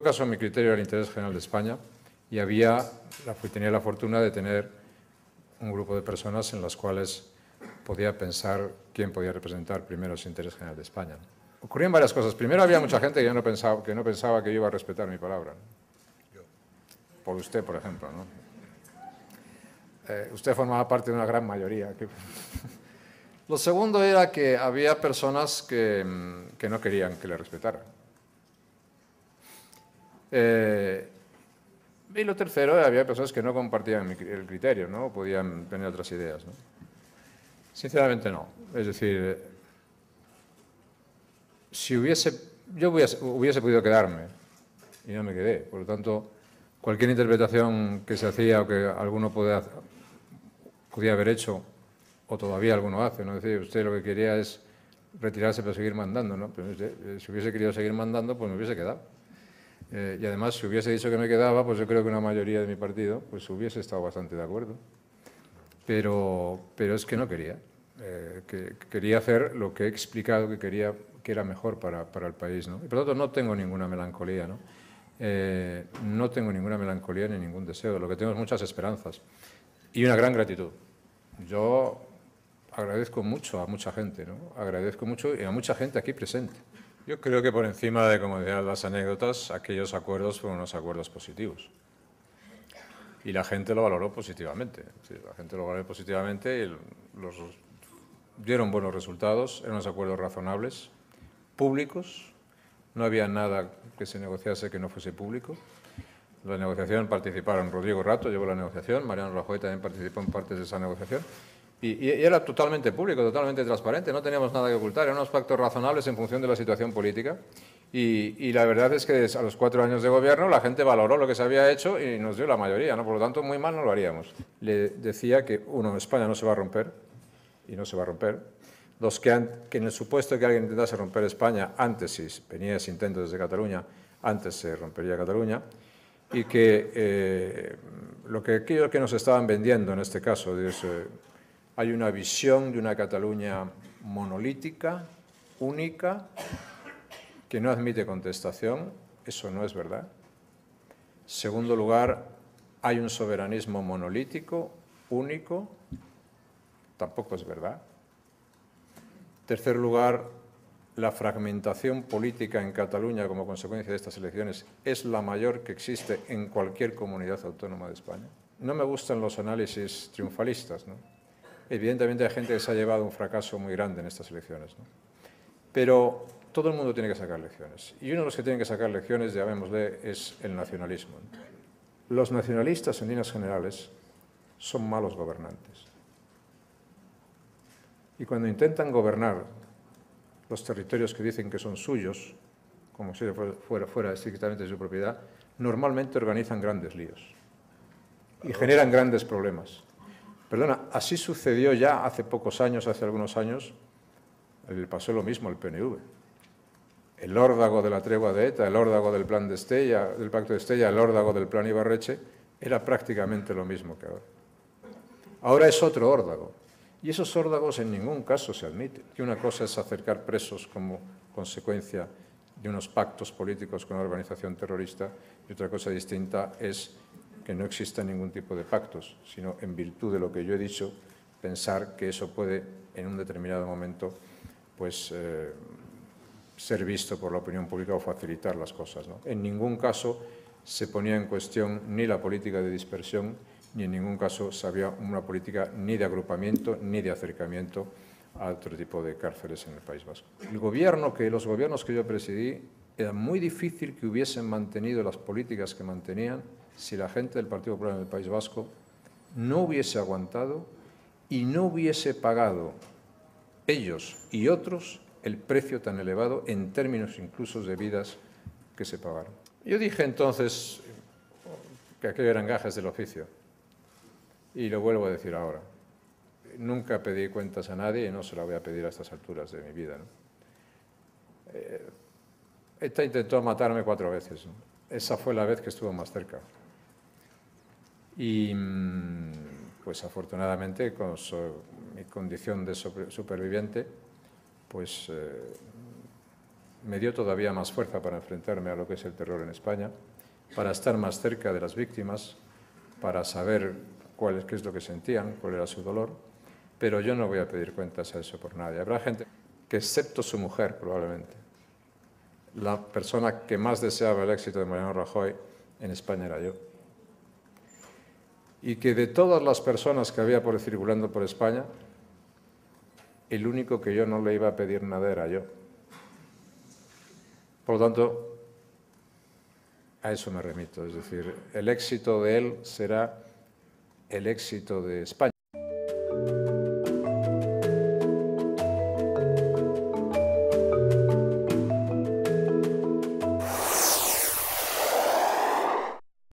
caso, mi criterio era el interés general de España y tenía la fortuna de tener un grupo de personas en las cuales podía pensar quién podía representar primero ese interés general de España. Ocurrían varias cosas. Primero, había mucha gente que no pensaba que yo iba a respetar mi palabra. Por usted, por ejemplo, ¿no? Usted formaba parte de una gran mayoría. Lo segundo era que había personas que no querían que le respetaran. Y lo tercero, había personas que no compartían el criterio, ¿no? Podían tener otras ideas, ¿no? Sinceramente no. Es decir, si yo hubiese podido quedarme y no me quedé. Por lo tanto, cualquier interpretación que se hacía o que alguno podía haber hecho, o todavía alguno hace, ¿no? Es decir, usted lo que quería es retirarse para seguir mandando, ¿no? Pero si hubiese querido seguir mandando, pues me hubiese quedado. Y además, si hubiese dicho que me quedaba, pues yo creo que una mayoría de mi partido pues hubiese estado bastante de acuerdo. Pero es que no quería. Quería hacer lo que he explicado que era mejor para el país, ¿no? Y por lo tanto no tengo ninguna melancolía, ¿no? No tengo ninguna melancolía ni ningún deseo. Lo que tengo es muchas esperanzas y una gran gratitud. Yo agradezco mucho a mucha gente, ¿no? Agradezco mucho y a mucha gente aquí presente. Yo creo que por encima de, como decían las anécdotas, aquellos acuerdos fueron unos acuerdos positivos. Y la gente lo valoró positivamente. Sí, la gente lo valoró positivamente y dieron buenos resultados, eran unos acuerdos razonables, públicos, no había nada que se negociase que no fuese público. En la negociación participaron Rodrigo Rato, llevó la negociación, Mariano Rajoy también participó en partes de esa negociación, y era totalmente público, totalmente transparente, no teníamos nada que ocultar, eran unos pactos razonables en función de la situación política, y la verdad es que a los 4 años de gobierno la gente valoró lo que se había hecho y nos dio la mayoría, ¿no? Por lo tanto, muy mal no lo haríamos. Le decía que, uno, España no se va a romper, y no se va a romper. Dos, que en el supuesto de que alguien intentase romper España, antes, si venía ese intento desde Cataluña, antes se rompería Cataluña, y que aquello que nos estaban vendiendo en este caso, hay una visión de una Cataluña monolítica, única, que no admite contestación, eso no es verdad. Segundo lugar, hay un soberanismo monolítico, único, tampoco es verdad. Tercer lugar, la fragmentación política en Cataluña como consecuencia de estas elecciones es la mayor que existe en cualquier comunidad autónoma de España. No me gustan los análisis triunfalistas, ¿no? Evidentemente hay gente que se ha llevado un fracaso muy grande en estas elecciones, ¿no? Pero todo el mundo tiene que sacar lecciones. Y uno de los que tienen que sacar lecciones, llamémosle, es el nacionalismo, ¿no? Los nacionalistas, en líneas generales, son malos gobernantes. Y cuando intentan gobernar los territorios que dicen que son suyos, como si fuera estrictamente de su propiedad, normalmente organizan grandes líos y generan grandes problemas. Perdona, así sucedió ya hace pocos años, hace algunos años, le pasó lo mismo al PNV. El órdago de la tregua de ETA, el órdago del plan de Estella, del pacto de Estella, el órdago del plan Ibarretxe, era prácticamente lo mismo que ahora. Ahora es otro órdago. Y esos órdagos en ningún caso se admiten. Que una cosa es acercar presos como consecuencia de unos pactos políticos con una organización terrorista y otra cosa distinta es que no exista ningún tipo de pactos, sino en virtud de lo que yo he dicho, pensar que eso puede en un determinado momento pues, ser visto por la opinión pública o facilitar las cosas, ¿no? En ningún caso se ponía en cuestión ni la política de dispersión ni en ningún caso se había una política ni de agrupamiento ni de acercamiento a otro tipo de cárceles en el País Vasco. Los gobiernos que yo presidí, era muy difícil que hubiesen mantenido las políticas que mantenían si la gente del Partido Popular en el País Vasco no hubiese aguantado y no hubiese pagado ellos y otros el precio tan elevado en términos incluso de vidas que se pagaron. Yo dije entonces que aquello eran gajes del oficio. Y lo vuelvo a decir ahora. Nunca pedí cuentas a nadie y no se la voy a pedir a estas alturas de mi vida, ¿no? ETA intentó matarme 4 veces, ¿no? Esa fue la vez que estuvo más cerca. Y, pues afortunadamente, con mi condición de superviviente, pues me dio todavía más fuerza para enfrentarme a lo que es el terror en España, para estar más cerca de las víctimas, para saber qué es lo que sentían, cuál era su dolor, pero yo no voy a pedir cuentas a eso por nadie. Habrá gente que, excepto su mujer probablemente, la persona que más deseaba el éxito de Mariano Rajoy en España era yo. Y que de todas las personas que había circulando por España, el único que yo no le iba a pedir nada era yo. Por lo tanto, a eso me remito. Es decir, el éxito de él será el éxito de España.